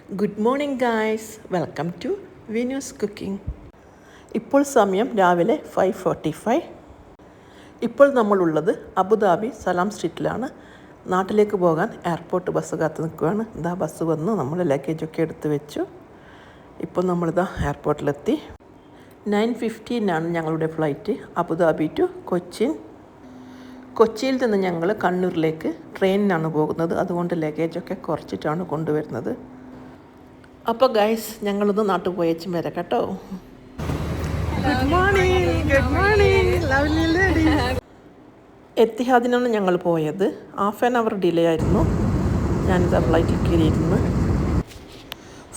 Good morning guys, welcome to Vinu's cooking. ഇപ്പോൾ സമയം രാവിലെ 5:45. ഇപ്പോൾ നമ്മളുള്ളത് അബുദാബി സലാം സ്ട്രീറ്റിലാണ്. നാട്ടിലേക്ക് പോകാൻ എയർപോർട്ട് ബസ് കാത്ത് നിൽക്കുകയാണ്. ഇതാ ബസ് വന്ന് നമ്മൾ ലഗേജൊക്കെ എടുത്ത് വെച്ചു. ഇപ്പോൾ നമ്മളിതാ എയർപോർട്ടിലെത്തി. 9:15 ഞങ്ങളുടെ ഫ്ലൈറ്റ് അബുദാബി ടു കൊച്ചിൻ. കൊച്ചിയിൽ നിന്ന് ഞങ്ങൾ കണ്ണൂരിലേക്ക് ട്രെയിനിനാണ് പോകുന്നത്. അതുകൊണ്ട് ലഗേജൊക്കെ കുറച്ചിട്ടാണ് കൊണ്ടുവരുന്നത്. അപ്പോൾ ഗൈസ്, ഞങ്ങളൊന്ന് നാട്ടിൽ പോയേച്ചും വരാം കേട്ടോ. Good morning, good morning lovely lady. എത്തിഹാദിനാണ് ഞങ്ങൾ പോയത്. 1/2 hour ഡിലേ ആയിരുന്നു. ഞാനിതാ ഫ്ലൈറ്റിൽ കയറിയിരുന്നു.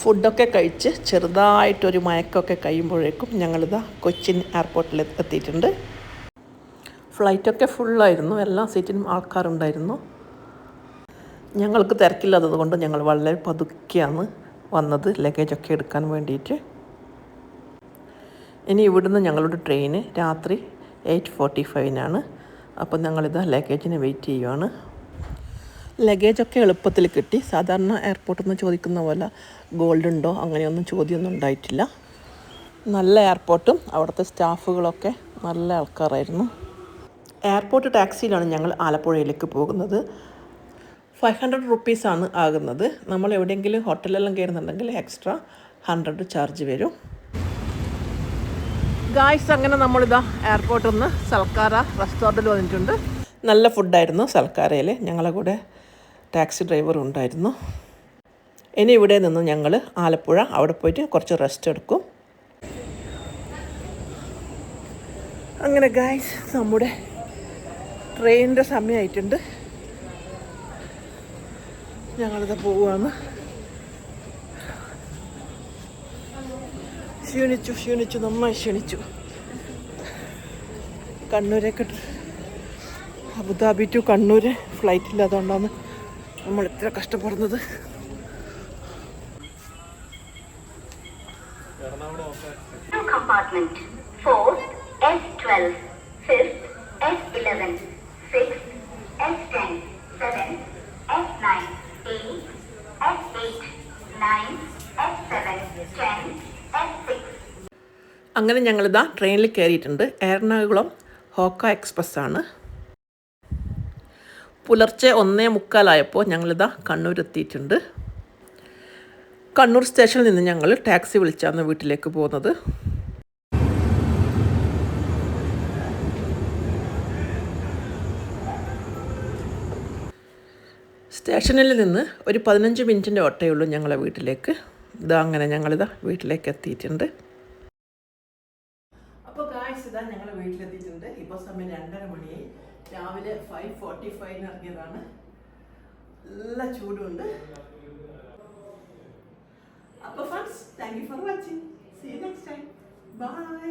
ഫുഡൊക്കെ കഴിച്ച് ചെറുതായിട്ടൊരു മയക്കമൊക്കെ കഴിയുമ്പോഴേക്കും ഞങ്ങളിതാ കൊച്ചിൻ എയർപോർട്ടിൽ എത്തിയിട്ടുണ്ട്. ഫ്ലൈറ്റൊക്കെ ഫുള്ളായിരുന്നു. എല്ലാ സീറ്റിനും ആൾക്കാരുണ്ടായിരുന്നു. ഞങ്ങൾക്ക് തിരക്കില്ലാത്തത് കൊണ്ട് ഞങ്ങൾ വളരെ പതുക്കെയാണ് വന്നത് ലഗേജൊക്കെ എടുക്കാൻ വേണ്ടിയിട്ട്. ഇനി ഇവിടുന്ന് ഞങ്ങളുടെ ട്രെയിന് രാത്രി 8:45 അപ്പോൾ ഞങ്ങളിത് ലഗേജിന് വെയിറ്റ് ചെയ്യുവാണ്. ലഗേജൊക്കെ എളുപ്പത്തിൽ കിട്ടി. സാധാരണ എയർപോർട്ടിൽ നിന്ന് ചോദിക്കുന്ന പോലെ ഗോൾഡ് ഉണ്ടോ അങ്ങനെയൊന്നും ചോദ്യമൊന്നും ഉണ്ടായിട്ടില്ല. നല്ല എയർപോർട്ടും അവിടുത്തെ സ്റ്റാഫുകളൊക്കെ നല്ല ആൾക്കാരായിരുന്നു. എയർപോർട്ട് ടാക്സിയിലാണ് ഞങ്ങൾ ആലപ്പുഴയിലേക്ക് പോകുന്നത്. 500 റുപ്പീസാണ് ആകുന്നത്. നമ്മൾ എവിടെയെങ്കിലും ഹോട്ടലെല്ലാം കയറുന്നുണ്ടെങ്കിൽ എക്സ്ട്രാ 100 ചാർജ് വരും. ഗായ്സ്, അങ്ങനെ നമ്മളിതാ എയർപോർട്ടിൽ നിന്ന് സൽക്കാര റെസ്റ്റോറൻറ്റിൽ വന്നിട്ടുണ്ട്. നല്ല ഫുഡായിരുന്നു സൽക്കാരയിൽ. ഞങ്ങളെ കൂടെ ടാക്സി ഡ്രൈവർ ഉണ്ടായിരുന്നു. ഇനി ഇവിടെ നിന്ന് ഞങ്ങൾ ആലപ്പുഴ അവിടെ പോയിട്ട് കുറച്ച് റെസ്റ്റ് എടുക്കും. അങ്ങനെ ഗായ്സ്, നമ്മുടെ ട്രെയിനിൻ്റെ സമയമായിട്ടുണ്ട്. ഞങ്ങളിത് പോവുകയാണ്. ക്ഷീണിച്ചു നന്നായി ക്ഷീണിച്ചു. കണ്ണൂരേക്ക് അബുദാബി ടു കണ്ണൂർ ഫ്ലൈറ്റില്ല, അതുകൊണ്ടാണ് നമ്മൾ ഇത്ര കഷ്ടപ്പെടുന്നത്. Compartment 4th S12 5th S11 6th S10 7th S9 8th S8 9th S7 10th S6. അങ്ങനെ ഞങ്ങളിതാ ട്രെയിനിൽ കയറിയിട്ടുണ്ട്. എറണാകുളം ഹോക്ക എക്സ്പ്രസ് ആണ്. പുലർച്ചെ 1:45 ഞങ്ങളിതാ കണ്ണൂർ എത്തിയിട്ടുണ്ട്. കണ്ണൂർ സ്റ്റേഷനിൽ നിന്ന് ഞങ്ങൾ ടാക്സി വിളിച്ചാണ് വീട്ടിലേക്ക് പോകുന്നത്. സ്റ്റേഷനിൽ നിന്ന് ഒരു 15 മിനിറ്റിൻ്റെ ഓട്ടയേ ഉള്ളൂ ഞങ്ങളെ വീട്ടിലേക്ക്. അങ്ങനെ ഞങ്ങളിതാ വീട്ടിലേക്ക് എത്തിയിട്ടുണ്ട്. അപ്പോൾ ഗായ്സ്, ഇതാ ഞങ്ങൾ വീട്ടിലെത്തിയിട്ടുണ്ട്. ഇപ്പോൾ സമയം 2:30 മണിയായി. രാവിലെ 5:45 ഇറങ്ങിയതാണ്. നല്ല ചൂടുണ്ട്. അപ്പോൾ friends, thank you for watching. See you next time. By.